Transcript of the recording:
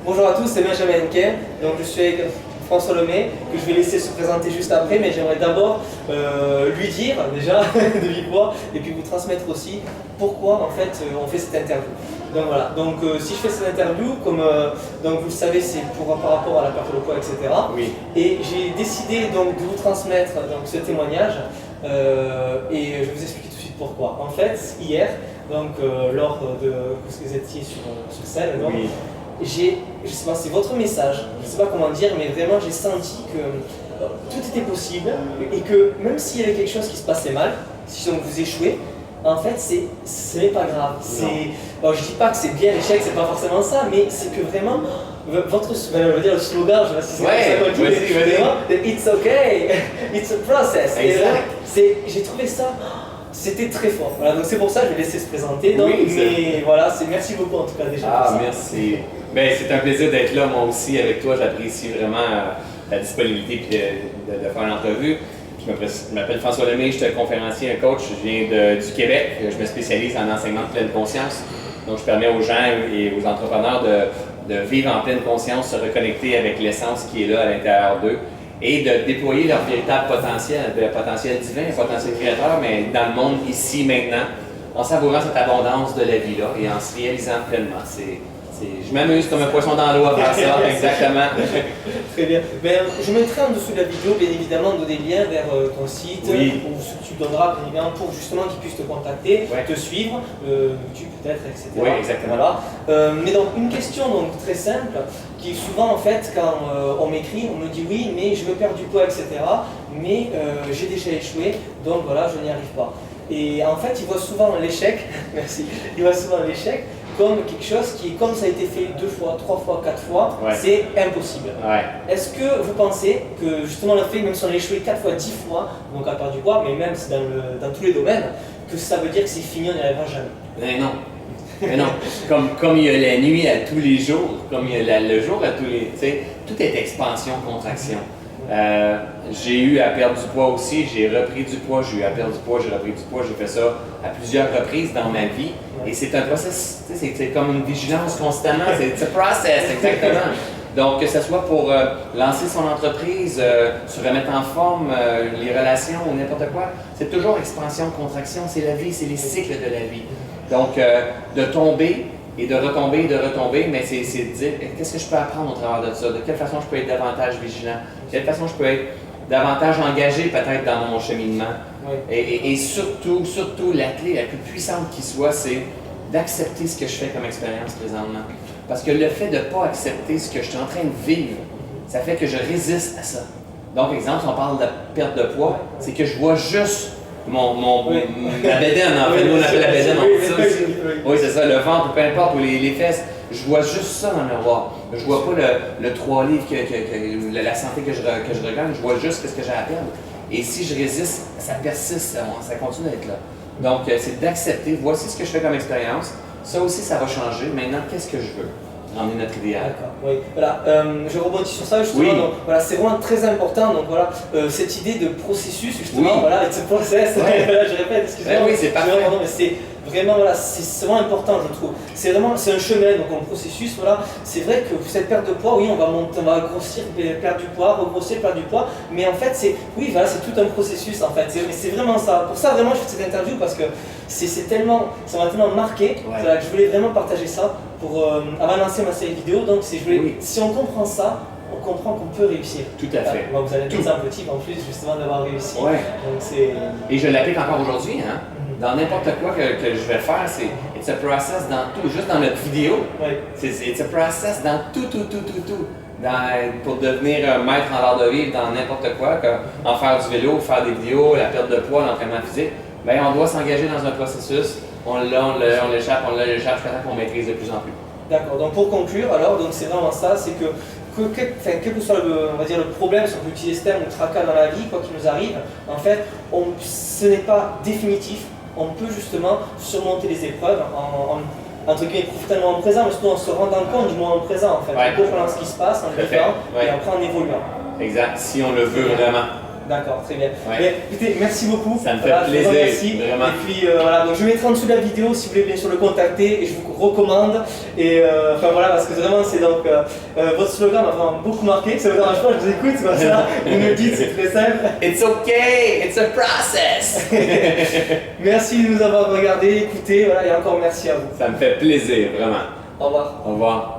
Bonjour à tous, c'est Benjamin Henke. Donc je suis avec François Lemay, que je vais laisser se présenter juste après, mais j'aimerais d'abord lui dire déjà de vive voix et puis vous transmettre aussi pourquoi en fait on fait cette interview. Donc voilà, donc si je fais cette interview, comme donc vous le savez, c'est par rapport à la perte de poids, etc. Oui. Et j'ai décidé donc de vous transmettre donc, ce témoignage et je vais vous expliquer tout de suite pourquoi. En fait, hier, donc lors de que vous étiez sur scène, donc, Oui. je sais pas, c'est votre message, je sais pas comment dire, mais vraiment j'ai senti que tout était possible et que même s'il y avait quelque chose qui se passait mal, si donc vous échouez, en fait ce n'est pas grave. Bon, je dis pas que c'est bien l'échec, c'est pas forcément ça, mais c'est que vraiment votre je veux dire le slogan, je sais pas si c'est comme ça qu'on dit, mais it's okay, it's a process. Exact. J'ai trouvé ça. C'était très fort. Voilà, donc c'est pour ça que je vais laisser se présenter. Donc, Oui, mais voilà, merci beaucoup en tout cas déjà. Ah, merci. Ben, c'est un plaisir d'être là, moi aussi, avec toi. J'apprécie vraiment ta disponibilité et de faire l'entrevue. Je m'appelle François Lemay, je suis un conférencier, un coach. Je viens du Québec. Je me spécialise en enseignement de pleine conscience. Donc, je permets aux gens et aux entrepreneurs de vivre en pleine conscience, se reconnecter avec l'essence qui est là à l'intérieur d'eux et de déployer leur véritable potentiel, de potentiel divin, potentiel créateur, mais dans le monde ici, maintenant, en savourant cette abondance de la vie-là et en se réalisant pleinement. Je m'amuse comme un poisson dans l'eau à faire ça, exactement. Très bien. Ben, je mettrai en dessous de la vidéo, bien évidemment, des liens vers ton site, Oui. ou ce que tu donneras, bien évidemment, pour justement qu'ils puissent te contacter, te suivre, YouTube peut-être, etc. Oui, exactement. Voilà. Mais donc, une question donc, très simple, qui est souvent, en fait, quand on m'écrit, on me dit oui, mais je veux perdre du poids, etc. Mais j'ai déjà échoué, donc voilà, je n'y arrive pas. Et en fait, ils voient souvent l'échec, merci, ils voient souvent l'échec comme quelque chose qui, comme ça a été fait 2 fois, 3 fois, 4 fois, c'est impossible. Ouais. Est-ce que vous pensez que justement le fait, même si on a échoué 4 fois, 10 fois, donc à perdre du poids, mais même dans tous les domaines, que ça veut dire que c'est fini, on n'y arrivera jamais? Mais non. Mais non. Comme il y a la nuit à tous les jours, comme il y a le jour à tous les... Tu sais, tout est expansion, contraction. J'ai eu à perdre du poids aussi, j'ai repris du poids, j'ai eu à perdre du poids, j'ai repris du poids, j'ai fait ça à plusieurs reprises dans ma vie. Et c'est un processus, c'est comme une vigilance constamment, c'est un process, exactement. Donc, que ce soit pour lancer son entreprise, se remettre en forme, les relations ou n'importe quoi, c'est toujours expansion, contraction, c'est la vie, c'est les cycles de la vie. Donc, de tomber et de retomber, mais c'est de dire qu'est-ce que je peux apprendre au travers de ça, de quelle façon je peux être davantage vigilant, de quelle façon je peux être davantage engagé peut-être dans mon cheminement. Oui. Et surtout, la clé la plus puissante qui soit, c'est d'accepter ce que je fais comme expérience présentement. Parce que le fait de ne pas accepter ce que je suis en train de vivre, ça fait que je résiste à ça. Donc, exemple, si on parle de la perte de poids, c'est que je vois juste ma bédaine, en fait, nous on appelle la bédaine, on dit ça aussi. Oui, c'est ça, le ventre, peu importe, ou les fesses. Je vois juste ça dans le miroir. Je vois pas le 3 livres, la santé que je regagne, je vois juste ce que j'ai à perdre. Et si je résiste, ça persiste, ça continue d'être là. Donc, c'est d'accepter, voici ce que je fais comme expérience. Ça aussi, ça va changer. Maintenant, qu'est-ce que je veux? Emmener notre idéal. D'accord, oui. Voilà, je rebondis sur ça justement. Oui. Donc, voilà, c'est vraiment très important. Donc voilà, cette idée de processus justement, Oui. voilà, it's a process. Ouais. Voilà, je répète, excusez-moi. Oui, c'est parfait. Mais c'est vraiment, voilà, c'est vraiment important, je trouve. C'est un chemin, donc un processus. Voilà, c'est vrai que cette perte de poids, oui, on va monter, on va grossir, perdre du poids, regrossir, perdre du poids. Mais en fait, c'est tout un processus en fait. C'est vraiment ça. Pour ça, vraiment, je fais cette interview parce que ça m'a tellement marqué. Ouais. Que je voulais vraiment partager ça avant de lancer ma série vidéo. Donc, si on comprend ça, on comprend qu'on peut réussir. Tout à fait. Vous allez être un petit en plus justement d'avoir réussi. Ouais. Donc, et je l'applique encore aujourd'hui. Hein? Dans n'importe quoi que je vais faire, c'est it's a process dans tout. Juste dans notre vidéo, it's a process dans tout. Pour devenir maître en l'art de vivre dans n'importe quoi, en faire du vélo, faire des vidéos, la perte de poids, l'entraînement physique, ben on doit s'engager dans un processus. On l'échappe jusqu'à temps qu'on maîtrise de plus en plus. D'accord, donc pour conclure, alors, donc c'est vraiment ça, c'est que quel que soit on va dire, le problème, si on peut utiliser ce terme, ou tracas dans la vie, quoi qu'il nous arrive, en fait, ce n'est pas définitif, on peut justement surmonter les épreuves entre guillemets, profitant du moment présent, mais surtout en se rendant compte du moment présent, en fait, en comprenant ce qui se passe, en le vivant, et après en évoluant. Exact, si on le veut vraiment. D'accord, très bien. Ouais. Mais, écoutez, merci beaucoup. Ça me fait Voilà, je vous plaisir, remercie. vraiment. Et puis voilà, donc je mettrai en dessous de la vidéo si vous voulez bien sûr le contacter et je vous recommande. Et enfin voilà, parce que vraiment c'est donc votre slogan m'a vraiment beaucoup marqué. Ça vous dérange pas, je vous écoute, comme ça, vous me dites, c'est très simple. It's okay, it's a process. Merci de nous avoir regardé, écouté, voilà, et encore merci à vous. Ça me fait plaisir, vraiment. Au revoir. Au revoir.